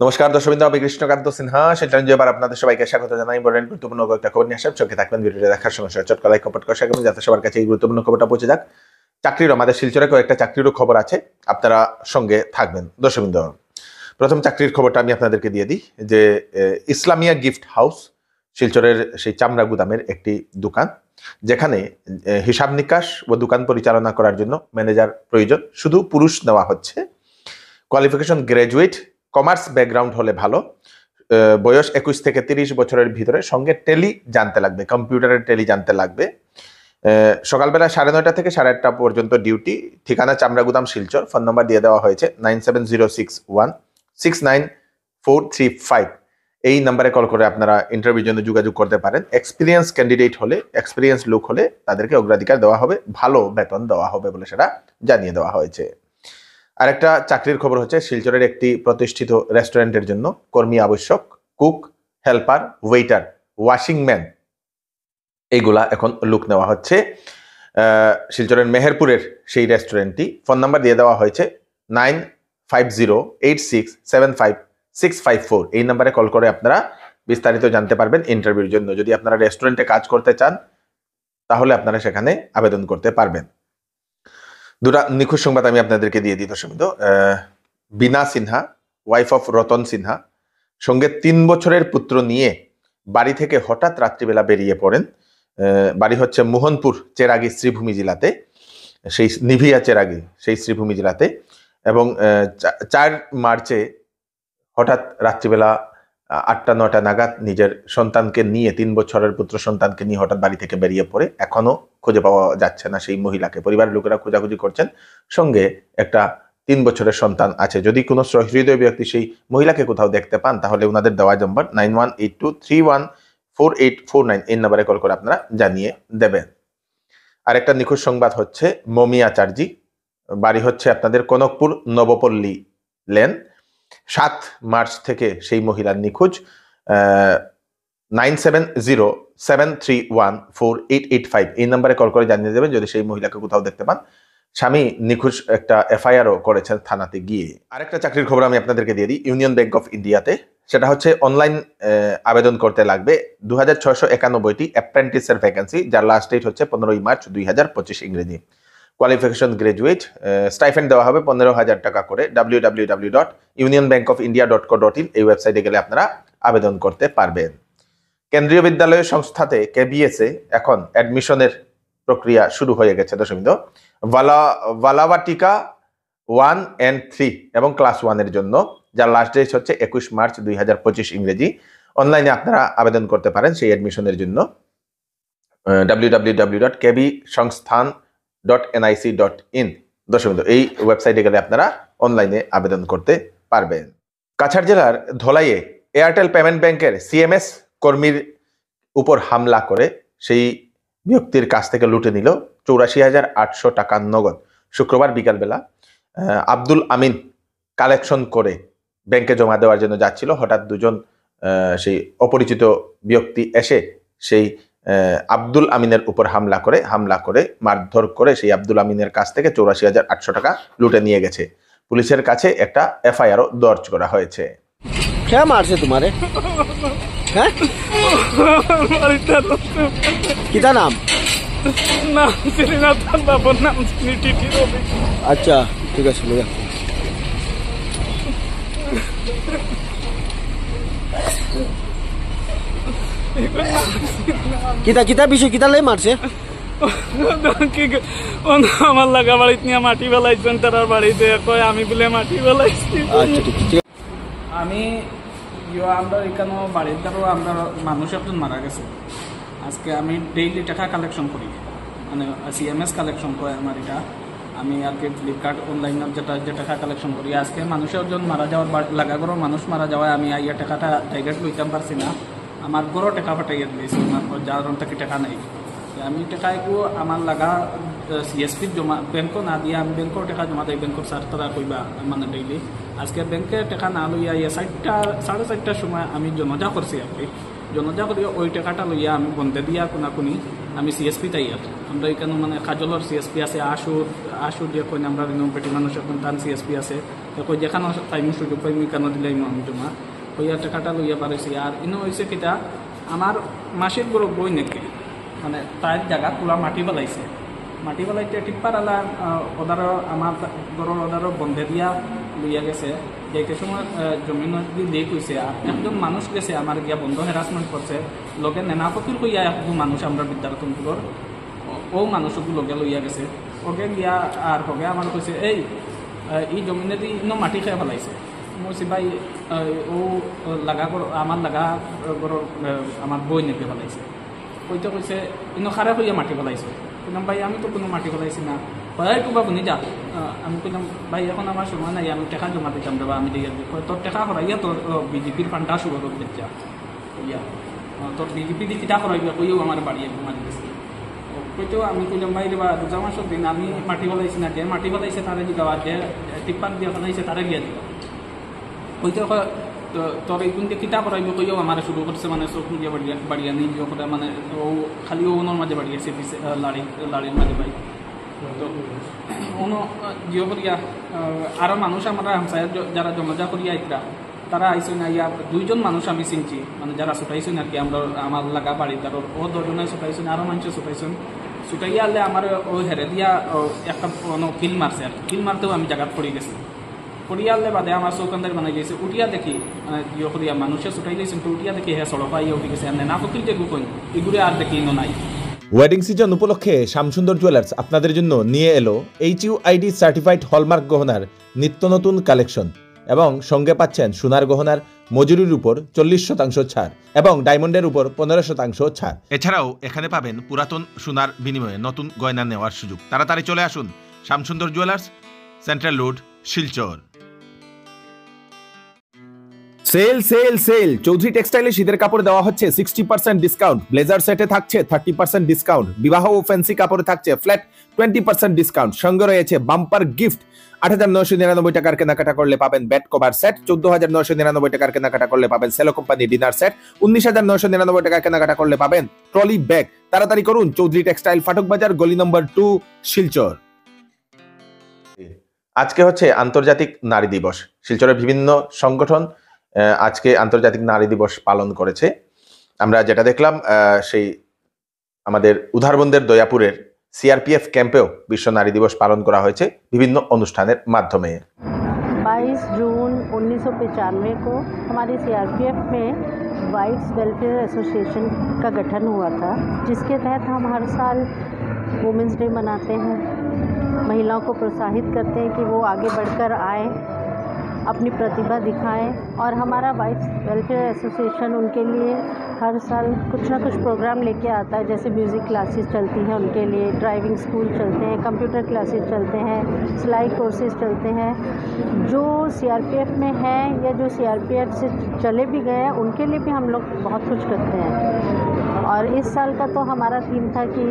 নমস্কার দর্শকবৃন্দ, আমি কৃষ্ণকান্ত সিনহা চ্যালেঞ্জে এবার আপনাদের সবাইকে স্বাগত জানাই। বলেন গুরুত্বপূর্ণ কয়েকটা খবর নিয়ে আসার চোখে থাকবেন, ভিডিওটা দেখার সঙ্গে সঙ্গে চটকা লাইক কমেন্ট করে এবং যাতে সবার কাছে এই গুরুত্বপূর্ণ খবরটা পৌঁছে যাক। চাকরির আমাদের শিলচরে কয়েকটা চাকরিরও খবর আছে, আপনারা সঙ্গে থাকবেন দর্শকবৃন্দ। প্রথম চাকরির খবরটা আমি আপনাদেরকে দিয়ে দিই যে ইসলামিয়া গিফট হাউস শিলচরের সেই চামড়া গুদামের একটি দোকান, যেখানে হিসাব নিকাশ ও দোকান পরিচালনা করার জন্য ম্যানেজার প্রয়োজন। শুধু পুরুষ নেওয়া হচ্ছে। কোয়ালিফিকেশন গ্র্যাজুয়েট, কমার্স ব্যাকগ্রাউন্ড হলে ভালো। বয়স 21 থেকে 30 বছরের ভিতরে, সঙ্গে টেলি জানতে লাগবে, কম্পিউটারের টেলি জানতে লাগবে। সকালবেলা 9:30 থেকে 8:30 পর্যন্ত ডিউটি। ঠিকানা চামড়া গুদাম শিলচর। ফোন নাম্বার দিয়ে দেওয়া হয়েছে 9706169435। এই নাম্বারে কল করে আপনারা ইন্টারভিউর জন্য যোগাযোগ করতে পারেন। এক্সপিরিয়েন্স ক্যান্ডিডেট হলে, এক্সপিরিয়েন্স লোক হলে তাদেরকে অগ্রাধিকার দেওয়া হবে, ভালো বেতন দেওয়া হবে বলে সেটা জানিয়ে দেওয়া হয়েছে। আরেকটা চাকরির খবর হচ্ছে শিলচরের একটি প্রতিষ্ঠিত রেস্টুরেন্টের জন্য কর্মী আবশ্যক। Cook, helper, waiter, washing man, এইগুলা এখন লুক নেওয়া হচ্ছে। শিলচরের মেহেরপুরের সেই রেস্টুরেন্টটি। ফোন নাম্বার দিয়ে দেওয়া হয়েছে 9508675654। এই নাম্বারে কল করে আপনারা বিস্তারিত জানতে পারবেন ইন্টারভিউর জন্য। যদি আপনারা রেস্টুরেন্টে কাজ করতে চান তাহলে আপনারা সেখানে আবেদন করতে পারবেন। দুটা নিখোঁজ সংবাদ আমি আপনাদেরকে দিয়ে দিই দর্শক। বিনা সিনহা, ওয়াইফ অফ রতন সিনহা, সঙ্গে 3 বছরের পুত্র নিয়ে বাড়ি থেকে হঠাৎ রাত্রিবেলা বেরিয়ে পড়েন। বাড়ি হচ্ছে মোহনপুর চেরাগি শ্রীভূমি জেলাতে, সেই নিভিয়া চেরাগি সেই শ্রীভূমি জেলাতে। এবং 4 মার্চে হঠাৎ রাত্রিবেলা 8টা-9টা নাগাদ নিজের সন্তানকে নিয়ে, 3 বছরের পুত্র সন্তানকে নিয়ে হঠাৎ বাড়ি থেকে বেরিয়ে পড়ে। এখনো খুঁজে পাওয়া যাচ্ছে না সেই মহিলাকে। পরিবারের লোকেরা খোঁজাখুঁজি করছেন। সঙ্গে একটা 3 বছরের সন্তান আছে। যদি কোনো সহৃদয় ব্যক্তি সেই মহিলাকে কোথাও দেখতে পান তাহলে ওনাদের দেওয়া নম্বর 9182314849 এই নাম্বারে কল করে আপনারা জানিয়ে দেবেন। আরেকটা নিখোঁজ সংবাদ হচ্ছে মমিয়া চার্জি, বাড়ি হচ্ছে আপনাদের কনকপুর নবপল্লী লেন। 7 মার্চ থেকে সেই মহিলার নিখোঁজ। 9707314885 এই নাম্বারে কল করে জানিয়ে দেবেন যদি সেই মহিলাকে কোথাও দেখতে পান। স্বামী নিখোঁজ একটা এফআইআরও করেছেন থানাতে গিয়ে। আরেকটা চাকরির খবর আমি আপনাদেরকে দিয়ে দিই ইউনিয়ন ব্যাংক অফ ইন্ডিয়াতে। সেটা হচ্ছে অনলাইন আবেদন করতে লাগবে। 2691টি অ্যাপ্রেন্টিসের ভ্যাকেন্সি, যার লাস্ট ডেট হচ্ছে 15 মার্চ 2025 ইংরেজি। Qualification graduate. স্টাইফেন্ড দেওয়া হবে 15,000 টাকা করে। www.unionbankofindia.co.in এই ওয়েবসাইটে গেলে আপনারা আবেদন করতে পারবেন। কেন্দ্রীয় বিদ্যালয় সংস্থাতে কেবিএসে এখন অ্যাডমিশনের প্রক্রিয়া শুরু হয়ে গেছে দর্শকবৃন্দ। ভালাভাটিকা 1 and 3 এবং ক্লাস 1 এর জন্য, যার লাস্ট ডেট হচ্ছে 21 মার্চ 2025 ইংরেজি। অনলাইনে আপনারা আবেদন করতে পারেন সেই অ্যাডমিশনের জন্য। www.kbsongsthan.nic.in দর্শকবৃন্দ এই ওয়েবসাইটে গেলে আপনারা অনলাইনে আবেদন করতে পারবেন। কাছাড় জেলার ধলাইয়ে এয়ারটেল পেমেন্ট ব্যাংকের সিএমএস কর্মীর উপর হামলা করে সেই ব্যক্তির কাছ থেকে লুটে নিল 84,800 টাকা নগদ। শুক্রবার বিকালবেলা আব্দুল আমিন কালেকশন করে ব্যাংকে জমা দেওয়ার জন্য যাচ্ছিল। হঠাৎ দুজন সেই অপরিচিত ব্যক্তি এসে সেই আব্দুল আমিনের উপর হামলা করে মারধর করে সেই আব্দুল আমিনের কাছ থেকে 84,800 টাকা লুটে নিয়ে গেছে। পুলিশের কাছে একটা এফআইআরও দর্জ করা হয়েছে। কে মারছে তোমারে? হ্যাঁ, কিতা নাম? আচ্ছা ঠিক আছে। কিতা কিতা বিষয় কিতা লাই মারছে? আমার লাগা বাড়িতে নিয়ে মাটি ফেলাইছেন তার বাড়িতে, কয় আমি বলে মাটি ফেলাইছি। আচ্ছা ঠিক আছে। আমি আমরা এখানে বাড়ির দ্বারা আমরা মানুষ একজন মারা গেছে। আজকে আমি ডেইলি টাকা কালেকশন করি, মানে সিএমএস কালেকশন করে আমার এটা। আমি আর কি ফ্লিপকার্ট অনলাইনে যে টাকা কালেকশন করি। আজকে মানুষের একজন মারা যাওয়ার লাগা গরো মানুষ মারা যাওয়ায় আমি আইয়া টাকাটা ডাইরেক্ট লইতাম পারছি না। আমার গরো টাকা পাঠাইয়া দিয়েছি, যার থেকে টাকা নাই। আমি টাকাগুলো আমার লাগা সিএসপির জমা ব্যাংকও না দিয়ে আমি ব্যাংকের টাকা জমা দিই। ব্যাংকের স্যার তারা কইবা মানে ডেইলি। আজকে ব্যাংকে টাকা না লইয়া 4:30টার সময় আমি জনজা করছি আর কি। জনজা করি ওই টাকাটা লইয়া আমি বন্ধে দিয়া কোনাকুনি আমি সিএসপি তাই আর আমরা এখানে মানে কাজলর সিএসপি আছে, আশুর দিয়ে কইনা আমরা পেটি মানুষ এখন তান সিএসপি আছে। কই যেখানে টাইম সুযোগ পাই মুই কেন দিলাই আমি জমা কইয়া টাকাটা লইয়া পারেছি। আর ইনো হয়েছে কিটা আমার মাসের বড় বই নাকি মানে তার জায়গা পুরা মাটি পেলাইছে, মাটি পেলাইতে টিপ্পার আলা ওদারও আমার ঘরের ওদারও বন্ধে দিয়া লইয়া গেছে। যেতে সময় জমিন লিক হয়েছে আর একজন মানুষ গেছে আমার গিয়া বন্ধ হ্যারাসমেন্ট করছে লগে নেনা ফকির কইয়া একজন মানুষ আমরা বিদ্যারতনপুরের ও মানুষকে লগে লইয়া গেছে। ওকে গিয়া আর হগে আমার কইছে এই জমিনে দিয়ে ইনো মাটি খেয়ে ফেলাইছে। বলছি ভাই ও লাগা আমার লাগা আমার বই নেপে ফেলাইছে। কইতে কইছে ইনো খারে হইয়া মাটি ফেলাইছে। কইলাম ভাই আমি তো কোনো মাটি ফেলাইছি না। ভাই টুবা বনি যা। আমি কইলাম ভাই এখন আমার সময় নাই, আমি টাকা জমা দিতাম দেবা আমি দিয়ে তোর টাকা হরাইয়া তোর বিজেপির ফান্ডা শুরু করতে যা ইয়া তোর বিজেপি দিয়ে কিটা হরাইবা কইও আমার বাড়ি একদম মারি গেছে। কইতেও আমি কইলাম ভাই রে বা রোজা মাসের দিন আমি মাটি ফেলাইছি না, যে মাটি ফেলাইছে তারে দিগাওয়া, যে টিপ্পার দিয়ে ফেলাইছে তারে গিয়া দিবা। কইতে তোর এইগুন দিয়ে কিতাব রাইব কইও আমার শুরু করছে মানে চোখ দিয়ে বাড়িয়া নিয়ে করে মানে ও খালি ওনার মাঝে বাড়িয়েছে লাড়ির মাঝে ভাই। তো ono জিও করিয়া আরও মানুষ আমরা হামসায় যারা জমাজা করিয়া আইতরা তারা আইসই না ইয়া দুইজন মানুষ আমি চিনছি মানে যারা ছুটাইছেন আর কি আমরা আমার লাগা বাড়ি তার ও দুজনে ছুটাইছেন আরও মানুষ ছুটাইছেন। ছুটাইয়া আনলে আমার ও হেরে দিয়া একটা কিল মারছে আর কিল মারতেও আমি জায়গাত পড়ে গেছি। পড়িয়া আনলে বাদে আমার চৌকান্দার বানাই গেছে উঠিয়া দেখি ইয়ে করিয়া মানুষে ছুটাই গেছেন তো উঠিয়া দেখি হ্যাঁ সড়ক পাইয়া উঠে গেছে না ফকির যে গুকন এগুলো আর দেখি ইনো নাই। ওয়েডিং সিজন উপলক্ষে শ্যামসুন্দর জুয়েলার্স আপনাদের জন্য নিয়ে এলো HUID সার্টিফাইড হলমার্ক গহনার নিত্য নতুন কালেকশন এবং সঙ্গে পাচ্ছেন সোনার গহনার মজুরির উপর 40% ছাড় এবং ডায়মন্ডের উপর 15% ছাড়। এছাড়াও এখানে পাবেন পুরাতন সোনার বিনিময়ে নতুন গয়না নেওয়ার সুযোগ। তাড়াতাড়ি চলে আসুন Shyamsundar jewellers, central road, Silchar. Sale sale sale Chowdhury টেক্সটাইলে শীতের কাপড় দেওয়া হচ্ছে 60% ডিসকাউন্ট। ব্লেজার সেটে থাকছে 30% ডিসকাউন্ট। বিবাহ ও ফ্যান্সি কাপড়ে থাকছে ফ্ল্যাট 20% ডিসকাউন্ট। সঙ্গে রয়েছে বাম্পার গিফট। 8,999 টাকার কেনাকাটা করলে পাবেন বেড কভার সেট, 14,999 টাকার কেনাকাটা করলে পাবেন সেলো কোম্পানি ডিনার সেট, 19,999 টাকার কেনাকাটা করলে পাবেন ট্রলি ব্যাগ। তাড়াতাড়ি করুন, চৌধুরী টেক্সটাইল, ফাটক বাজার, গলি নম্বর 2, শিলচর। আজকে হচ্ছে আন্তর্জাতিক নারী দিবস। শিলচরের বিভিন্ন সংগঠন আজকে আন্তর্জাতিক নারী দিবস পালন করেছে। আমরা যেটা দেখলাম সেই আমাদের উধারবন্দের দয়াপুরের CRPF ক্যাম্পেও বিশ্ব নারী দিবস পালন করা হয়েছে বিভিন্ন অনুষ্ঠানের মাধ্যমে। 22 जून 1995 को हमारे CRPF में वाइफ्स वेलफेयर एसोसिएशन का गठन हुआ था, जिसके तहत हम हर साल वुमेंस डे मनाते हैं। महिलाओं को प्रोत्साहित करते हैं कि वो आगे बढ़कर आए, अपनी प्रतिभा दिखाएं और हमारा वाइफ्स वेलफेयर एसोसिएशन उनके लिए हर साल कुछ ना कुछ प्रोग्राम लेके आता है। जैसे म्यूज़िक क्लासेस चलती हैं उनके लिए, ड्राइविंग स्कूल चलते हैं, कंप्यूटर क्लासेस चलते हैं, सिलाई कोर्सेज चलते हैं। जो CRPF में हैं या जो CRPF से चले भी गए हैं उनके लिए भी हम लोग बहुत कुछ करते हैं। और इस साल का तो हमारा थीम था कि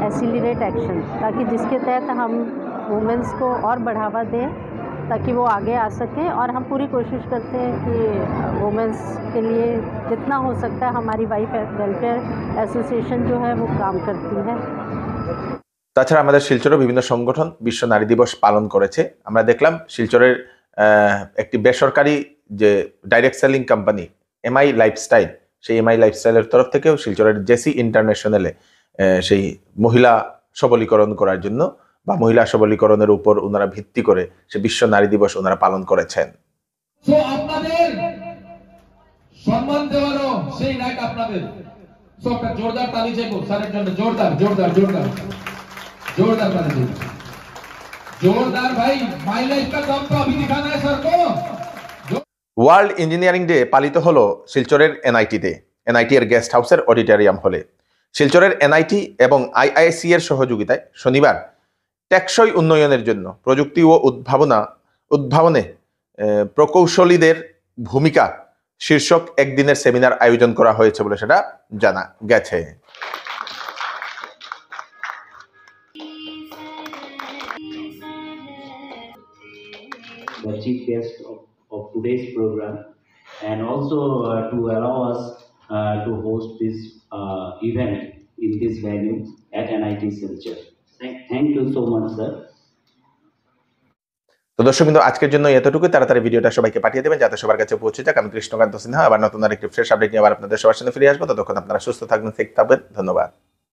एक्सीलरेट एक्शन, ताकि जिसके तहत हम वुमेंस को और बढ़ावा दें ताकि वो आगे आ सकें। और हम पूरी कोशिश करते हैं कि वुमेंस के लिए जितना हो सकता है हमारी वाइफ वेलफेयर एसोसिएशन जो है वो काम करती है। তাছাড়া আমাদের শিলচরের বিভিন্ন সংগঠন বিশ্ব নারী দিবস পালন করেছে। আমরা দেখলাম শিলচরের একটি বেসরকারি যে direct selling company MI lifestyle, সেই MI লাইফস্টাইলের তরফ থেকেও শিলচরের জেসি ইন্টারন্যাশনালে সেই মহিলা সবলীকরণ করার জন্য বা মহিলা সবলীকরণের উপর ওনারা ভিত্তি করে সে বিশ্ব নারী দিবস ওনারা পালন করেছেন। আপনাদের সম্মান দেওয়ারও সেই রাইট আপনাদের। একটা জোরদার তালি চাইবো স্যারের জন্য, জোরদার জোরদার জোরদার জোরদার তালি চাইবো, জোরদার ভাই। মাই লাইফ কা দম তো अभी दिखाना है सर को। ওয়ার্ল্ড ইঞ্জিনিয়ারিং ডে পালিত হলো শিলচরের NIT-তে, NIT এর গেস্ট হাউসের অডিটোরিয়াম হলে। শিলচরের NIT এবং IISc এর সহযোগিতায় শনিবার টেকসই উন্নয়নের জন্য প্রযুক্তি ও উদ্ভাবনে প্রকৌশলীদের ভূমিকা শীর্ষক একদিনের সেমিনার আয়োজন করা হয়েছে বলে সেটা জানা গেছে। The chief guest of today's program, and also to allow us to host this event in this venue at NIT Silchar. Thank you so much, sir. তো দর্শক বিন্দু, আজকের জন্য এতটুকু। তাড়াতাড়ি ভিডিওটা সবাইকে পাঠিয়ে দেবেন যাতে সবার কাছে পৌঁছে যাক। আমি কৃষ্ণকান্ত সিনহা আবার নতুন আরেকটি ফ্রেশ আপডেট নিয়ে আবার আপনাদের সবার সামনে ফিরে আসবো। ততক্ষণ আপনারা সুস্থ থাকবেন, ঠিক থাকবেন। ধন্যবাদ।